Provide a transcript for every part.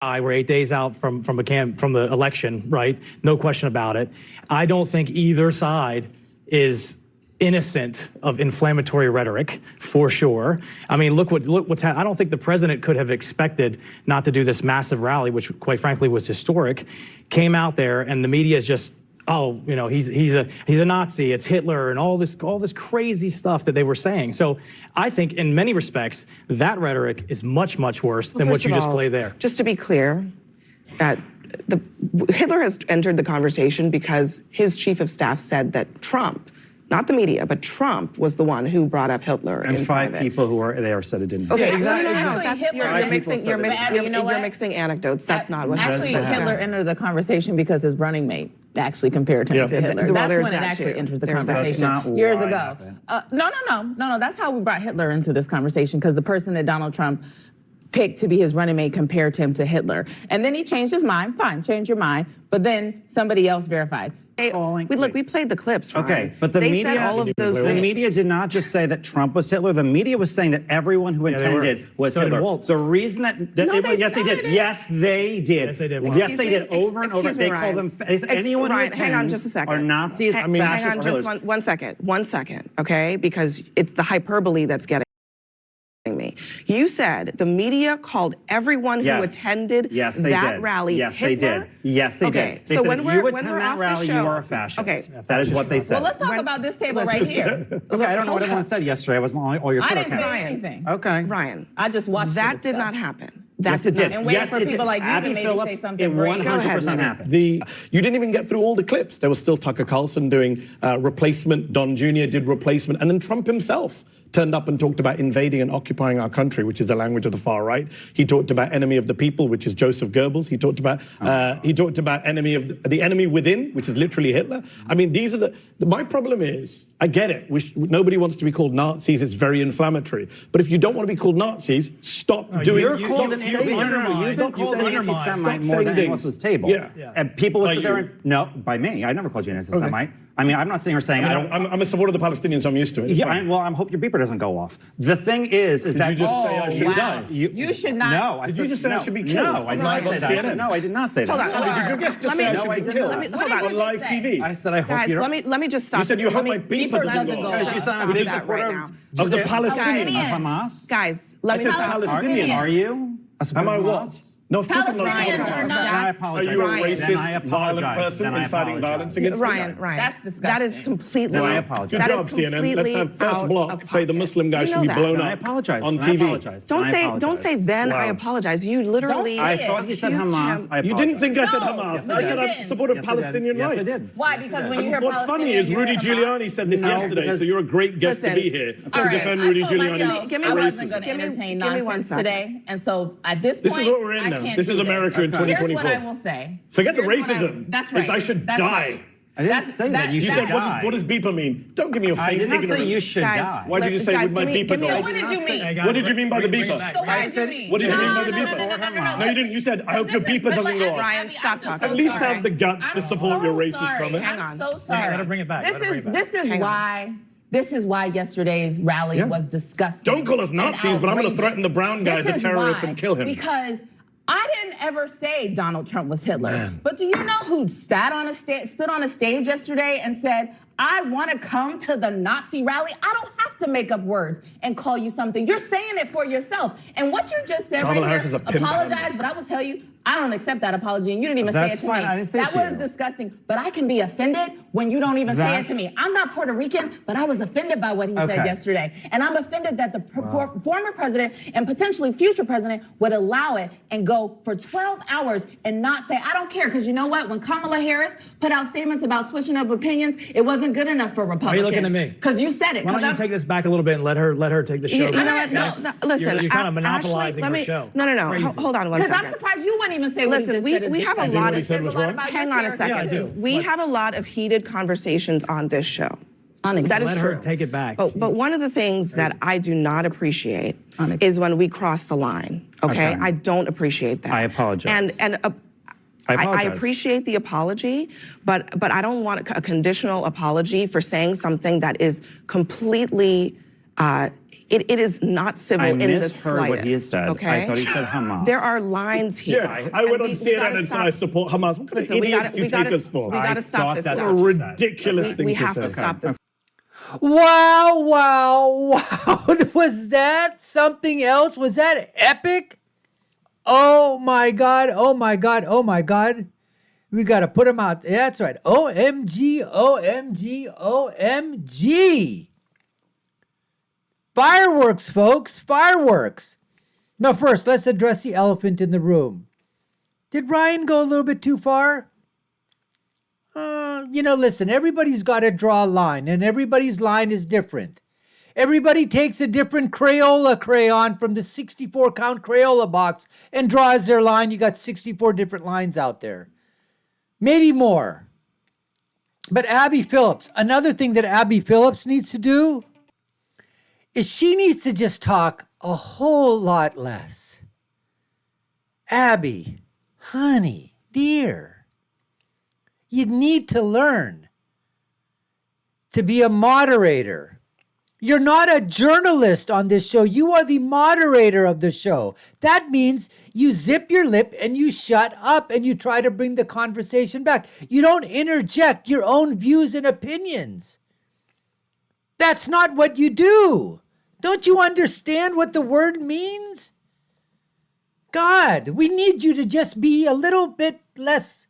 We're 8 days out from the election, right? No question about it. I don't think either side is innocent of inflammatory rhetoric, for sure. I mean, look what's happened. I don't think the president could have expected not to do this massive rally, which quite frankly was historic. Came out there and the media is just, oh, you know, he's a Nazi, it's Hitler, and all this crazy stuff that they were saying. So I think in many respects that rhetoric is much worse than what you just played there. Just to be clear, Hitler has entered the conversation because his chief of staff said that Trump, not the media, but Trump was the one who brought up Hitler. And five people who were there said it didn't. Okay, exactly. You're mixing anecdotes. That's not what happened. Actually, Hitler entered the conversation because his running mate actually compared him to Hitler. That's when it actually entered the conversation years ago. No. That's how we brought Hitler into this conversation, because the person that Donald Trump picked to be his running mate compared him to Hitler. And then he changed his mind. Fine, change your mind. But then somebody else verified. We played the clips, Ryan. Okay, but the media, said all of those things. The media did not just say that Trump was Hitler. The media was saying that everyone who attended was Hitler. The reason yes, they did. Yes, they did. Yes, they did. Over and over. They call them. Anyone who attends, hang on just a second. Are Nazis, fascists, hang on just one second, okay? Because it's the hyperbole that's getting me. You said the media called everyone who attended that rally Hitler? They did. Yes, they did. They so said, when if we're you attend that rally, you are a fascist. Okay. That is what they said. Well, let's talk about this table right here. Okay, I don't know what everyone said yesterday. I wasn't on all your Twitter accounts. I didn't say anything. Okay. Ryan. I just watched that did not happen. Yes, it did. And waiting for people like you to maybe say something great. 100% happened. You didn't even get through all the clips. There was still Tucker Carlson doing replacement. Don Jr. did replacement. And then Trump himself turned up and talked about invading and occupying our country, which is the language of the far right. He talked about enemy of the people, which is Joseph Goebbels. He talked about enemy of the enemy within, which is literally Hitler. I mean, these are my problem is, I get it. Nobody wants to be called Nazis. It's very inflammatory. But if you don't want to be called Nazis, stop doing it. You've been called an anti-Semite more than anyone else's table. Yeah. And people would sit there and, no, by me. I never called you an anti-Semite. Okay. I mean, I'm not sitting here saying I'm a supporter of the Palestinians, so I'm used to it. Yeah, I hope your beeper doesn't go off. The thing is that... Did you just say I should die? You should not. No, did you just say I should be killed? No, I did not say that. No, I did not say that. Hold on. Did your guest just say I should be killed on live TV? I said I hope you don't... Let me just stop. You said you hope my beeper doesn't go off. Because you said I'm a big supporter of the Palestinians. Of Hamas? Guys, let me stop. Palestinians. Are you? Am I what? No, of course I'm not. I apologize. Are you a racist, violent person inciting violence against Ryan, that's disgusting. That is completely. I apologize. Good job, CNN. Let's have first block say the Muslim guy should be blown up. I apologize on TV. Don't say then I apologize. You literally. I thought he said Hamas. You didn't think I said Hamas. I said I supported Palestinian rights. Yes, I did. Why? Because when you hear what's funny is Rudy Giuliani said this yesterday, so you're a great guest to be here to defend Rudy Giuliani. I wasn't going to entertain nonsense today, and so at this point, this is what we're in now. This is America in 2024. Here's what I will say. Forget the racism. That's right. It's I should die. I didn't say that. You should die. What does beeper mean? Don't give me your fake ignorance. I did not say you should die. Why did you say with my beeper go? What did you mean? What did you mean by the beeper? So what did you mean? What did you mean by the beeper? No, you didn't. You said, I hope your beeper doesn't go off. Ryan, stop talking. At least have the guts to support your racist comment. Hang on. I'm so sorry. Let her bring it back. This is why yesterday's rally was disgusting. Don't call us Nazis, but I'm going to threaten the brown guy as a terrorist and kill him. Because I didn't ever say Donald Trump was Hitler. But do you know who stood on a stage yesterday and said, I want to come to the Nazi rally? I don't have to make up words and call you something. You're saying it for yourself. And what you just said right here, apologize, but I will tell you, I don't accept that apology, and you didn't even say it to me. I didn't say it to you. That was disgusting. But I can be offended when you don't even say it to me. I'm not Puerto Rican, but I was offended by what he said yesterday. And I'm offended that the former president and potentially future president would allow it and go for 12 hours and not say, I don't care. Because you know what? When Kamala Harris put out statements about switching up opinions, it wasn't good enough for Republicans. Why are you looking at me? Because you said it. Why don't you take this back a little bit and let her take the show? You know what? No, listen. You're kind of monopolizing her show. No. Hold on one second. Because I'm surprised you wouldn't even say what he just said. Listen, we have a lot of... Hang on a second. We have a lot of heated conversations on this show. That is true. Let her take it back. But one of the things that I do not appreciate is when we cross the line, okay? I don't appreciate that. I apologize. I appreciate the apology, but I don't want a conditional apology for saying something that is completely It is not civil in the slightest. I misheard what he said. Okay? I thought he said Hamas. There are lines here. Yeah, I went on CNN and said I support Hamas. What kind of idiots do you take us for? We got to stop this. That's a ridiculous thing to say. We have to stop this. Wow, wow, wow. Was that something else? Was that epic? Oh my God, oh my God, oh my God. We got to put him out. Yeah, that's right. OMG, OMG, OMG. Fireworks, folks, fireworks. Now, first, let's address the elephant in the room. Did Ryan go a little bit too far? Listen, everybody's got to draw a line, and everybody's line is different. Everybody takes a different Crayola crayon from the 64-count Crayola box and draws their line. You got 64 different lines out there. Maybe more. But Abby Phillips, another thing that Abby Phillips needs to do is she needs to just talk a whole lot less. Abby, honey, dear, you need to learn to be a moderator. You're not a journalist on this show. You are the moderator of the show. That means you zip your lip and you shut up and you try to bring the conversation back. You don't interject your own views and opinions. That's not what you do. Don't you understand what the word means? God, we need you to just be a little bit less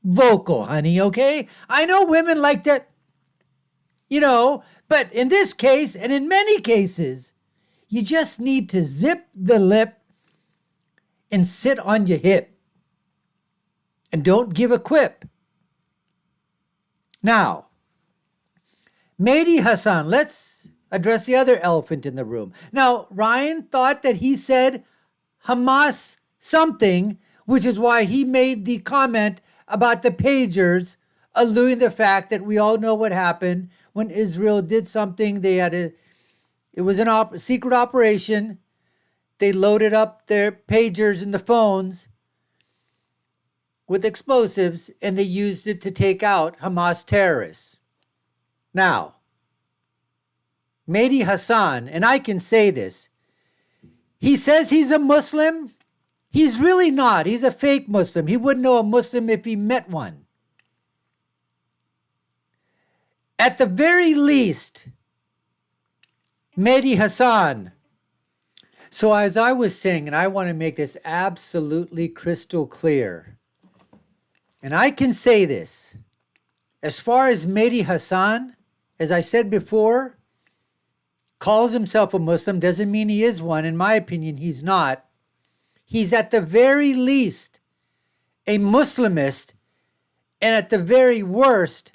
vocal, honey, okay? I know women like that, but in this case, and in many cases, you just need to zip the lip and sit on your hip. And don't give a quip. Now, Mehdi Hasan, let's address the other elephant in the room. Now, Ryan thought that he said Hamas something, which is why he made the comment about the pagers, alluding to the fact that we all know what happened when Israel did something. It was a secret operation. They loaded up their pagers and the phones with explosives, and they used it to take out Hamas terrorists. Now, Mehdi Hasan, and I can say this, he says he's a Muslim. He's really not. He's a fake Muslim. He wouldn't know a Muslim if he met one. At the very least, Mehdi Hasan. So as I was saying, and I want to make this absolutely crystal clear, and I can say this, as far as Mehdi Hasan, as I said before, calls himself a Muslim, doesn't mean he is one. In my opinion, he's not. He's at the very least a Muslimist, and at the very worst,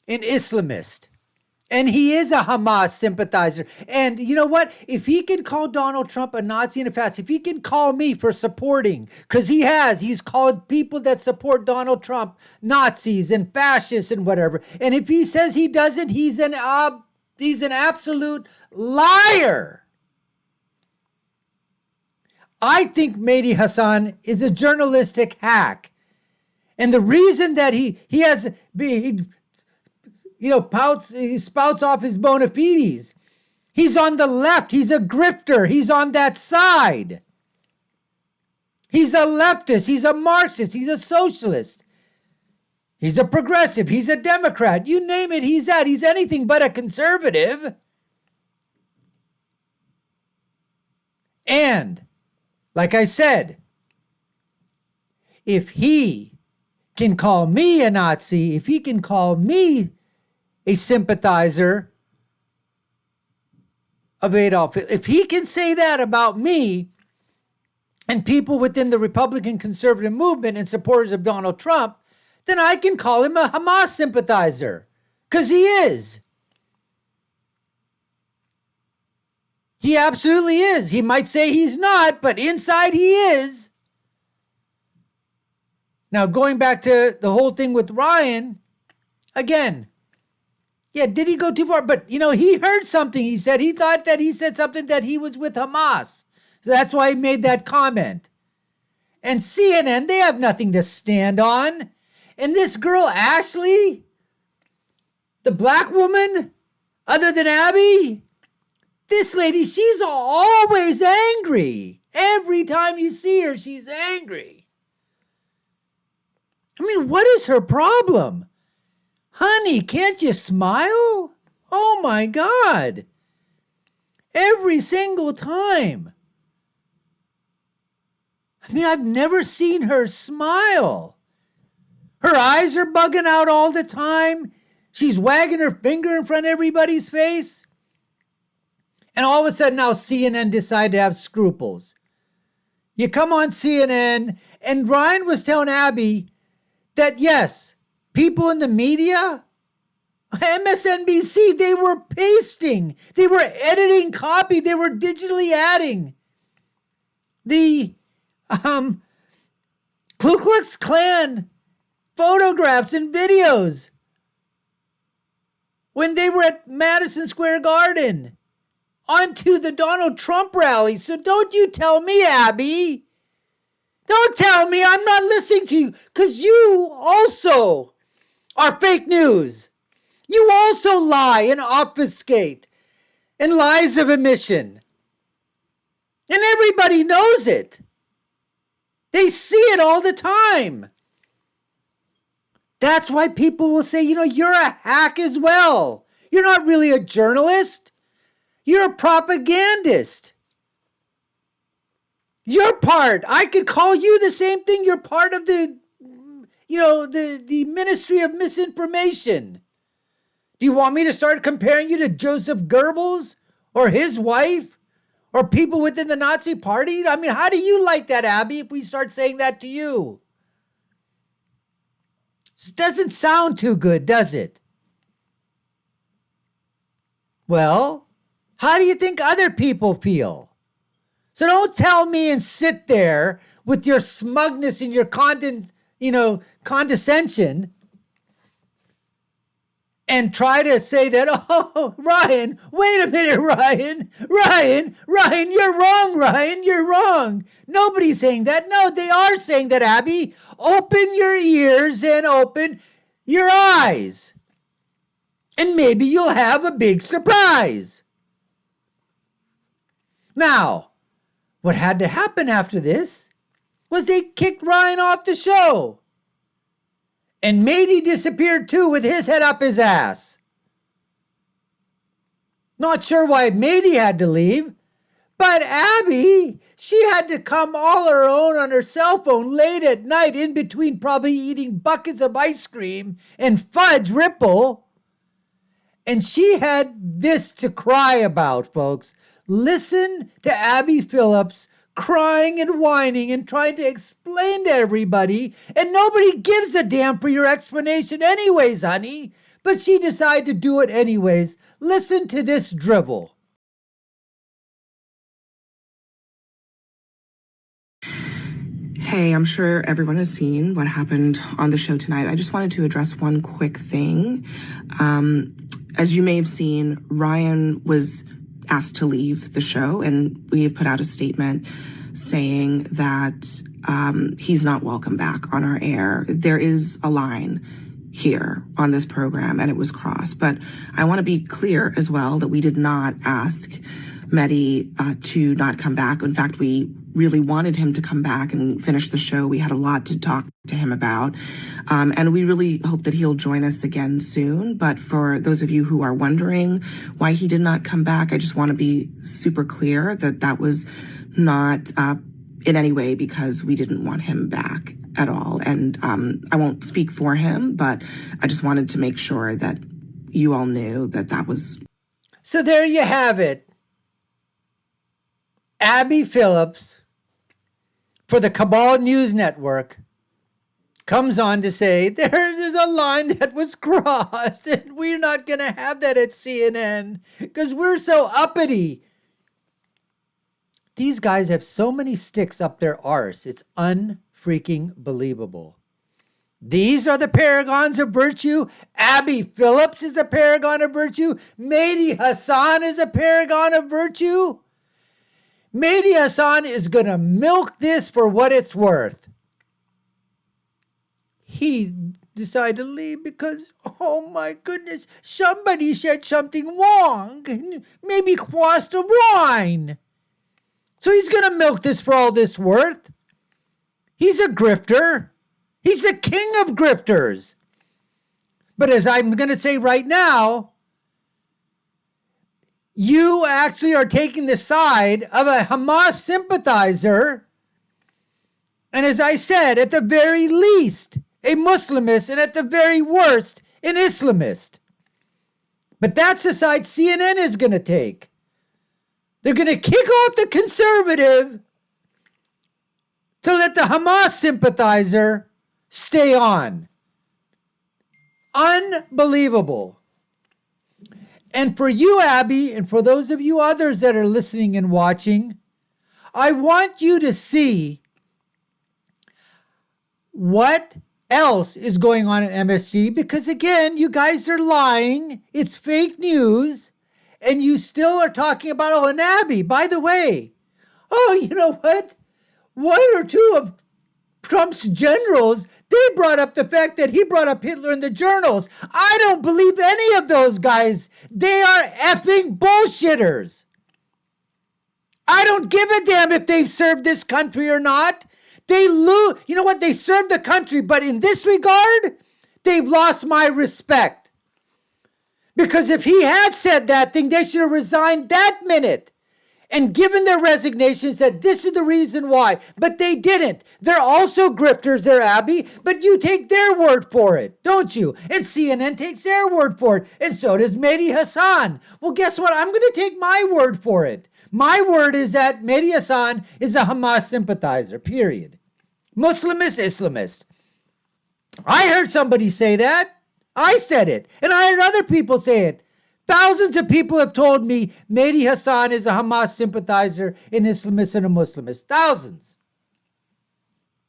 an Islamist. And he is a Hamas sympathizer. And you know what? If he can call Donald Trump a Nazi and a fascist, if he can call me for supporting, because he's called people that support Donald Trump Nazis and fascists and whatever. And if he says he doesn't, he's an absolute liar. I think Mehdi Hasan is a journalistic hack. And the reason that he spouts off his bona fides, he's on the left. He's a grifter. He's on that side. He's a leftist. He's a Marxist. He's a socialist. He's a progressive. He's a Democrat. You name it, he's that. He's anything but a conservative. And like I said, if he can call me a Nazi, if he can call me a sympathizer of Adolf, if he can say that about me and people within the Republican conservative movement and supporters of Donald Trump, then I can call him a Hamas sympathizer, because he is. He absolutely is. He might say he's not, but inside he is. Now, going back to the whole thing with Ryan, again, yeah, did he go too far? But, he heard something he said. He thought that he said something that he was with Hamas. So that's why he made that comment. And CNN, they have nothing to stand on. And this girl, Ashley, the black woman, other than Abby, This lady, she's always angry. Every time you see her, she's angry. I mean, what is her problem? Honey, can't you smile? Oh my God. Every single time. I mean, I've never seen her smile. Her eyes are bugging out all the time. She's wagging her finger in front of everybody's face. And all of a sudden now CNN decide to have scruples. You come on CNN, and Ryan was telling Abby that yes, people in the media, MSNBC, they were pasting, they were editing copy, they were digitally adding the Ku Klux Klan photographs and videos when they were at Madison Square Garden onto the Donald Trump rally. So don't you tell me, Abby. Don't tell me I'm not listening to you, because you also are fake news. You also lie and obfuscate and lies of omission. And everybody knows it. They see it all the time. That's why people will say, you're a hack as well. You're not really a journalist. You're a propagandist. You're part. I could call you the same thing. You're part of the Ministry of Misinformation. Do you want me to start comparing you to Joseph Goebbels or his wife or people within the Nazi Party? I mean, how do you like that, Abby, if we start saying that to you? It doesn't sound too good, does it? Well, how do you think other people feel? So don't tell me and sit there with your smugness and your condescension and try to say that, oh, Ryan, wait a minute, Ryan, you're wrong, Ryan, you're wrong. Nobody's saying that. No, they are saying that, Abby. Open your ears and open your eyes. And maybe you'll have a big surprise. Now, what had to happen after this was they kicked Ryan off the show. And Mehdi disappeared too with his head up his ass. Not sure why Mehdi had to leave, but Abby, she had to come all her own on her cell phone late at night, in between probably eating buckets of ice cream and fudge Ripple. And she had this to cry about, folks. Listen to Abby Phillips crying and whining and trying to explain to everybody, and nobody gives a damn for your explanation anyways, honey. But she decided to do it anyways. Listen to this drivel. Hey, I'm sure everyone has seen what happened on the show tonight. I just wanted to address one quick thing. As you may have seen, Ryan was asked to leave the show, and we have put out a statement saying that he's not welcome back on our air. There is a line here on this program, and it was crossed. But I want to be clear as well that we did not ask Mehdi to not come back. In fact, we really wanted him to come back and finish the show. We had a lot to talk to him about. And we really hope that he'll join us again soon. But for those of you who are wondering why he did not come back, I just want to be super clear that that was not in any way because we didn't want him back at all. And I won't speak for him, but I just wanted to make sure that you all knew that that was. So there you have it. Abby Phillips for the Cabal News Network comes on to say there's a line that was crossed and we're not going to have that at CNN because we're so uppity. These guys have so many sticks up their arse. It's unfreaking believable. These are the paragons of virtue. Abby Phillips is a paragon of virtue. Mehdi Hasan is a paragon of virtue. Mehdi Hasan is going to milk this for what it's worth. He decide to leave because, oh my goodness, somebody said something wrong. Maybe crossed the line. So he's going to milk this for all this worth. He's a grifter. He's the king of grifters. But as I'm going to say right now, you actually are taking the side of a Hamas sympathizer. And as I said, at the very least, a Muslimist, and at the very worst, an Islamist. But that's the side CNN is going to take. They're going to kick off the conservative to let the Hamas sympathizer stay on. Unbelievable. And for you, Abby, and for those of you others that are listening and watching, I want you to see what else is going on at MSG, because again, you guys are lying. It's fake news. And you still are talking about, oh, and Abby, by the way, oh, you know what? One or two of Trump's generals, they brought up the fact that he brought up Hitler in the journals. I don't believe any of those guys. They are effing bullshitters. I don't give a damn if they've served this country or not. They lose. You know what? They served the country, but in this regard, they've lost my respect. Because if he had said that thing, they should have resigned that minute and given their resignation, said this is the reason why. But they didn't. They're also grifters, they're Abby, but you take their word for it, don't you? And CNN takes their word for it, and so does Mehdi Hasan. Well, guess what? I'm going to take my word for it. My word is that Mehdi Hasan is a Hamas sympathizer, period. Muslimist, Islamist. I heard somebody say that. I said it, and I heard other people say it. Thousands of people have told me Mehdi Hasan is a Hamas sympathizer, an Islamist, and a Muslimist. Thousands.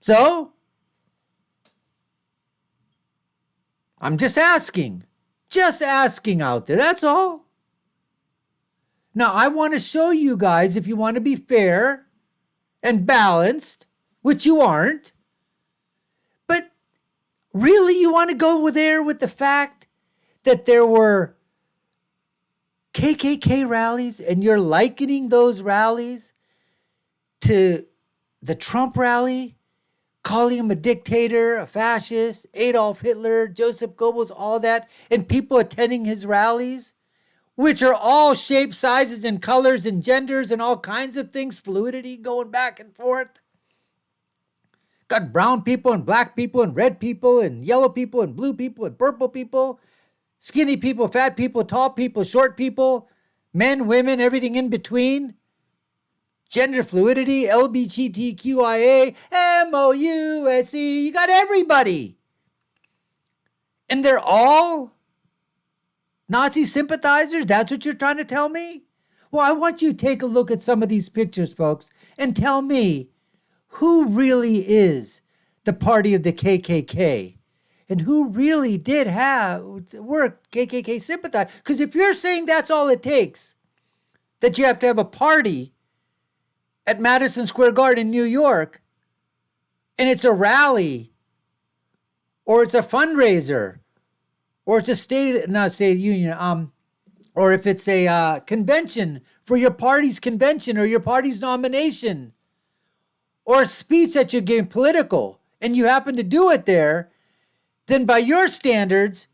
So, I'm just asking out there, that's all. Now, I want to show you guys, if you want to be fair and balanced, which you aren't, but really you want to go there with the fact that there were KKK rallies and you're likening those rallies to the Trump rally, calling him a dictator, a fascist, Adolf Hitler, Joseph Goebbels, all that, and people attending his rallies, which are all shapes, sizes, and colors and genders and all kinds of things, fluidity going back and forth. Got brown people and black people and red people and yellow people and blue people and purple people, skinny people, fat people, tall people, short people, men, women, everything in between. Gender fluidity, LGBTQIA, MOUSE, you got everybody. And they're all Nazi sympathizers? That's what you're trying to tell me? Well, I want you to take a look at some of these pictures, folks, and tell me who really is the party of the KKK and who really did were KKK sympathizers. Because if you're saying that's all it takes, that you have to have a party at Madison Square Garden in New York, and it's a rally, or it's a fundraiser, or it's a state of the union, or if it's a convention for your party's convention or your party's nomination, or a speech that you're giving political, and you happen to do it there, then by your standards,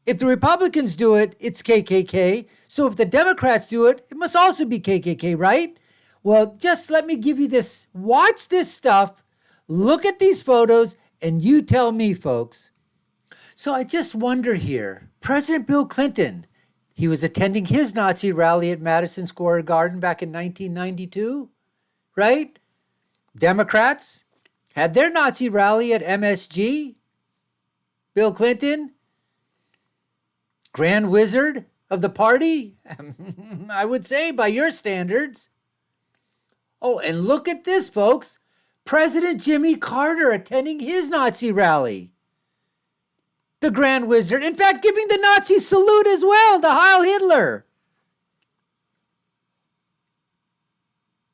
if the Republicans do it, it's KKK. So if the Democrats do it, it must also be KKK, right? Well, just let me give you this. Watch this stuff. Look at these photos, and you tell me, folks. So I just wonder here, President Bill Clinton, he was attending his Nazi rally at Madison Square Garden back in 1992, right? Democrats had their Nazi rally at MSG. Bill Clinton, grand wizard of the party, I would say by your standards. Oh, and look at this, folks. President Jimmy Carter attending his Nazi rally. The grand wizard, in fact, giving the Nazi salute as well, the Heil Hitler.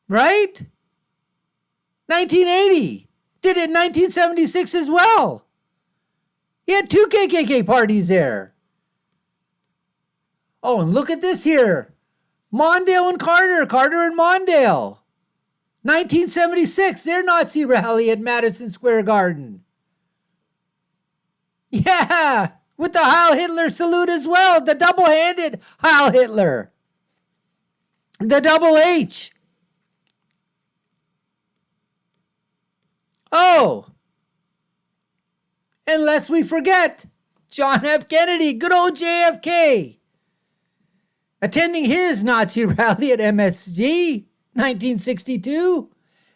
Right? 1980. Did it in 1976 as well. He had 2 KKK parties there. Oh, and look at this here. Mondale and Carter. Carter and Mondale. 1976, their Nazi rally at Madison Square Garden. Yeah, with the Heil Hitler salute as well. The double-handed Heil Hitler. The double H. Oh. And lest we forget, John F. Kennedy, good old JFK, attending his Nazi rally at MSG, 1962.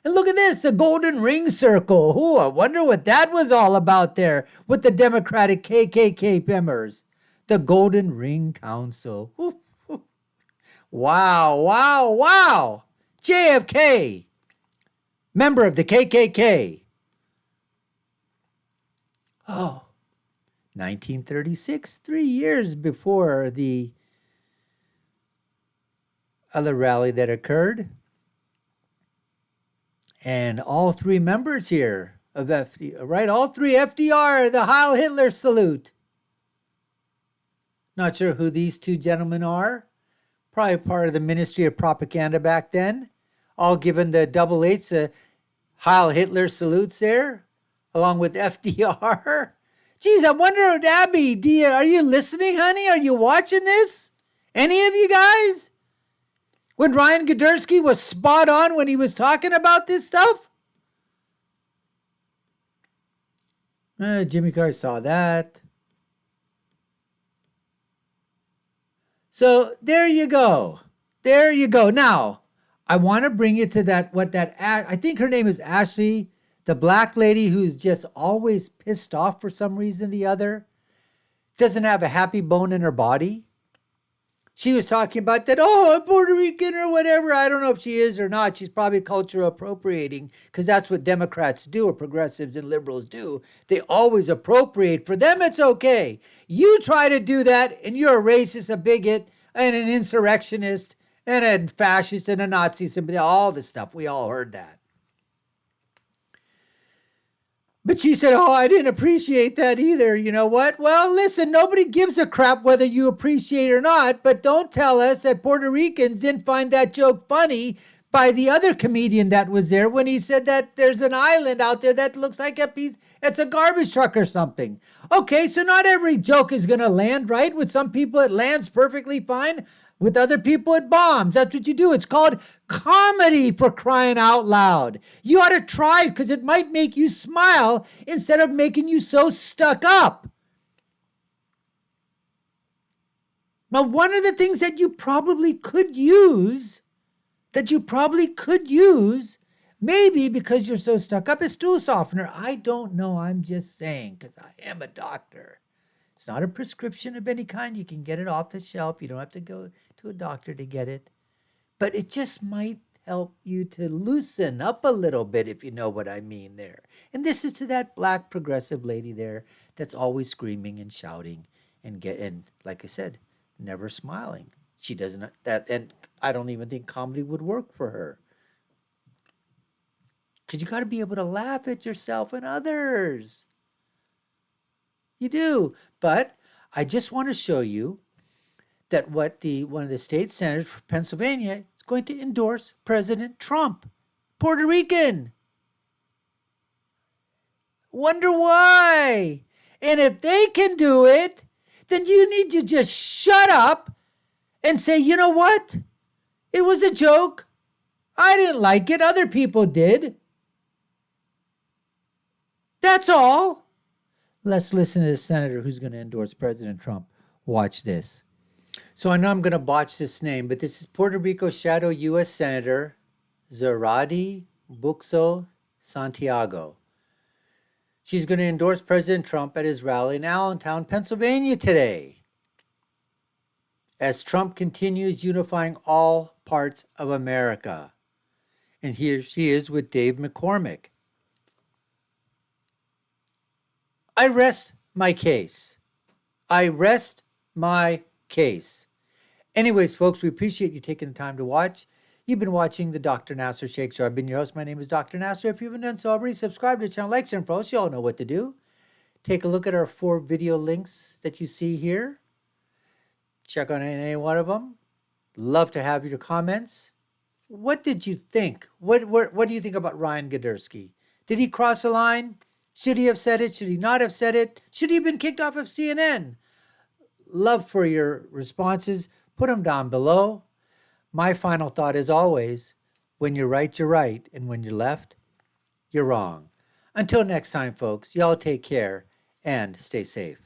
And look at this, the Golden Ring Circle. Ooh, I wonder what that was all about there with the Democratic KKK members. The Golden Ring Council. Ooh, ooh. Wow, wow, wow. JFK, member of the KKK. Oh, 1936, 3 years before the other rally that occurred. And all 3 members here of FDR, right? All 3 FDR, the Heil Hitler salute. Not sure who these 2 gentlemen are. Probably part of the Ministry of Propaganda back then. All given the double H, Heil Hitler salutes there, along with FDR. Geez, I wonder, Abby, dear, are you listening, honey? Are you watching this? Any of you guys? When Ryan Girdusky was spot on when he was talking about this stuff? Jimmy Carr saw that. So there you go. There you go. Now, I want to bring you to that, I think her name is Ashley, the black lady who's just always pissed off for some reason or the other, doesn't have a happy bone in her body. She was talking about that, oh, I'm Puerto Rican or whatever. I don't know if she is or not. She's probably culture appropriating because that's what Democrats do, or progressives and liberals do. They always appropriate. For them, it's okay. You try to do that and you're a racist, a bigot, and an insurrectionist, and a fascist, and a Nazi, all the stuff. We all heard that. But she said, oh, I didn't appreciate that either. You know what? Well, listen, nobody gives a crap whether you appreciate it or not, but don't tell us that Puerto Ricans didn't find that joke funny by the other comedian that was there when he said that there's an island out there that looks like it's a garbage truck or something. Okay, so not every joke is going to land, right? With some people, it lands perfectly fine. With other people, it bombs. That's what you do. It's called comedy, for crying out loud. You ought to try it because it might make you smile instead of making you so stuck up. Now, one of the things that you probably could use, maybe because you're so stuck up, is stool softener. I don't know. I'm just saying because I am a doctor. It's not a prescription of any kind. You can get it off the shelf. You don't have to go to a doctor to get it. But it just might help you to loosen up a little bit, if you know what I mean there. And this is to that black progressive lady there that's always screaming and shouting and like I said, never smiling. She doesn't, and I don't even think comedy would work for her. Because you got to be able to laugh at yourself and others. You do. But I just want to show you that one of the state senators for Pennsylvania is going to endorse President Trump, Puerto Rican. Wonder why? And if they can do it, then you need to just shut up and say, you know what? It was a joke. I didn't like it. Other people did. That's all. Let's listen to the senator who's going to endorse President Trump. Watch this. So I know I'm going to botch this name, but this is Puerto Rico Shadow U.S. Senator Zaradi Buxo Santiago. She's going to endorse President Trump at his rally in Allentown, Pennsylvania today, as Trump continues unifying all parts of America. And here she is with Dave McCormick. I rest my case. I rest my case. Anyways, folks, we appreciate you taking the time to watch. You've been watching the Dr. Nasser Sheikh Show. I've been your host. My name is Dr. Nasser. If you haven't done so already, subscribe to the channel, like, share, and follow. You all know what to do. take a look at our 4 video links that you see here. Check on any one of them. Love to have your comments. What did you think? What do you think about Ryan Girdusky? Did he cross the line? Should he have said it? Should he not have said it? Should he have been kicked off of CNN? Love for your responses. Put them down below. My final thought is always, when you're right, and when you're left, you're wrong. Until next time, folks, y'all take care and stay safe.